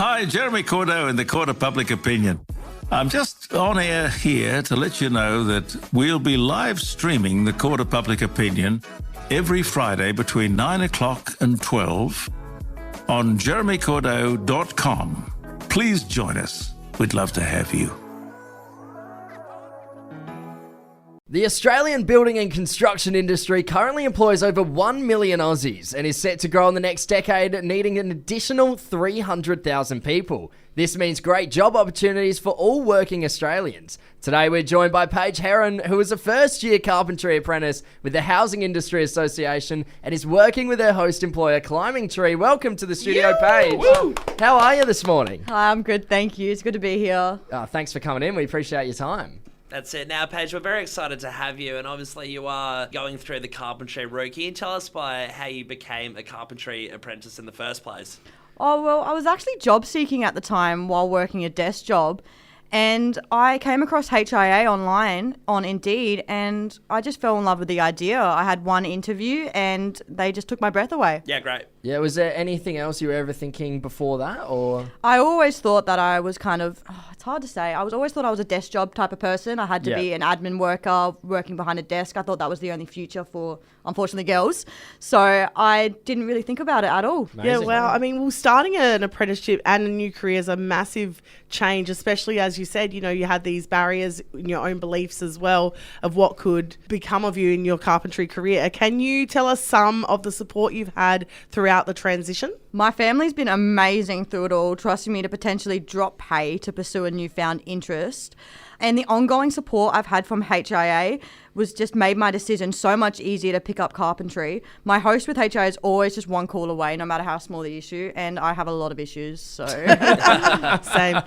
Hi, Jeremy Cordeaux in the Court of Public Opinion. I'm just on air here to let you know that we'll be live streaming the Court of Public Opinion every Friday between 9 o'clock and 12 on jeremycordeaux.com. Please join us. We'd love to have you. The Australian building and construction industry currently employs over 1 million Aussies and is set to grow in the next decade, needing an additional 300,000 people. This means great job opportunities for all working Australians. Today we're joined by Paige Heron, who is a first-year carpentry apprentice with the Housing Industry Association and is working with her host employer, Climbing Tree. Welcome to the studio, Paige. Woo! How are you this morning? Hi, I'm good, thank you. It's good to be here. Thanks for coming in. We appreciate your time. That's it. Now, Paige, we're very excited to have you, and obviously you are going through the carpentry route. Can you tell us how you became a carpentry apprentice in the first place? Oh, well, I was actually job seeking at the time while working a desk job, and I came across HIA online on Indeed, and I just fell in love with the idea. I had one interview, and they just took my breath away. Yeah, great. Yeah, was there anything else you were ever thinking before that, or? I always thought that I was kind of, it's hard to say. I always thought I was a desk job type of person. I had to be an admin worker working behind a desk. I thought that was the only future for, unfortunately, girls. So I didn't really think about it at all. Amazing. Yeah, well, I mean, starting an apprenticeship and a new career is a massive change, especially as you said, you had these barriers in your own beliefs as well of what could become of you in your carpentry career. Can you tell us some of the support you've had throughout the transition? My family's been amazing through it all, trusting me to potentially drop pay to pursue a newfound interest. And the ongoing support I've had from HIA was just made my decision so much easier to pick up carpentry. My host with HIA is always just one call away, no matter how small the issue, and I have a lot of issues, so... Same.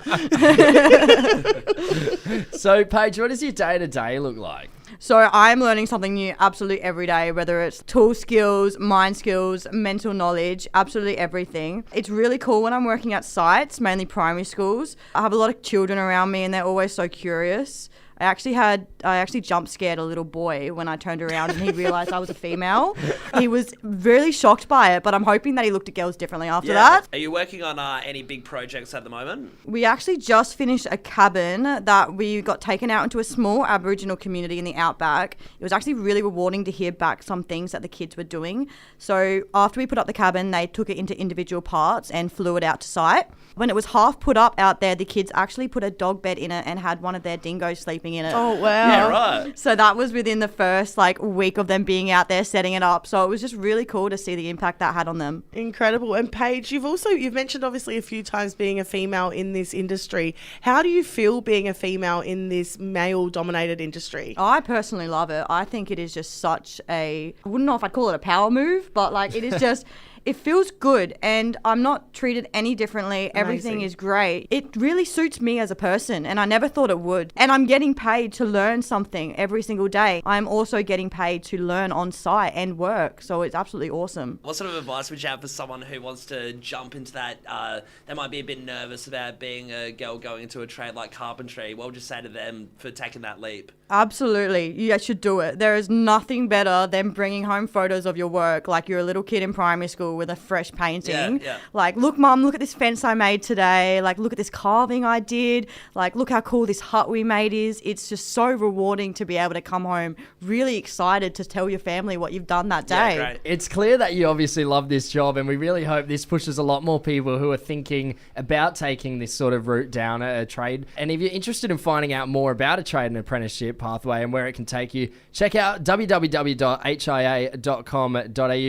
So, Paige, what does your day-to-day look like? So I'm learning something new absolutely every day, whether it's tool skills, mind skills, mental knowledge, absolutely everything. It's really cool when I'm working at sites, mainly primary schools. I have a lot of children around me and they're always so curious. I actually jump scared a little boy when I turned around and he realised I was a female. He was really shocked by it, but I'm hoping that he looked at girls differently after that. Are you working on any big projects at the moment? We actually just finished a cabin that we got taken out into a small Aboriginal community in the outback. It was actually really rewarding to hear back some things that the kids were doing. So after we put up the cabin, they took it into individual parts and flew it out to site. When it was half put up out there, the kids actually put a dog bed in it and had one of their dingoes sleeping in it. Oh, wow. Yeah, right. So that was within the first week of them being out there setting it up. So it was just really cool to see the impact that had on them. Incredible. And Paige, you've mentioned obviously a few times being a female in this industry. How do you feel being a female in this male-dominated industry? I personally love it. I think it is just such I wouldn't know if I'd call it a power move, but it is just... It feels good and I'm not treated any differently. Everything is great. It really suits me as a person and I never thought it would. And I'm getting paid to learn something every single day. I'm also getting paid to learn on site and work. So it's absolutely awesome. What sort of advice would you have for someone who wants to jump into that? They might be a bit nervous about being a girl going into a trade like carpentry. What would you say to them for taking that leap? Absolutely. You should do it. There is nothing better than bringing home photos of your work like you're a little kid in primary school with a fresh painting. Yeah. Look, Mum, look at this fence I made today. Look at this carving I did. Look how cool this hut we made is. It's just so rewarding to be able to come home really excited to tell your family what you've done that day. Yeah, great. It's clear that you obviously love this job, and we really hope this pushes a lot more people who are thinking about taking this sort of route down a trade. And if you're interested in finding out more about a trade and apprenticeship pathway and where it can take you, check out www.hia.com.au.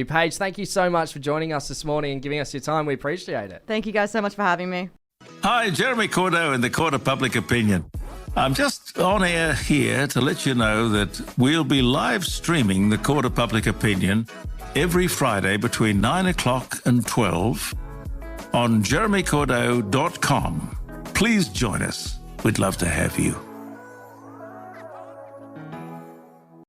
Paige, thank you so much for joining us this morning and giving us your time. We appreciate it. Thank you guys so much for having me. Hi, Jeremy Cordeaux in the Court of Public Opinion. I'm just on air here to let you know that we'll be live streaming the Court of Public Opinion every Friday between 9 o'clock and 12 on jeremycordeaux.com. Please join us. We'd love to have you.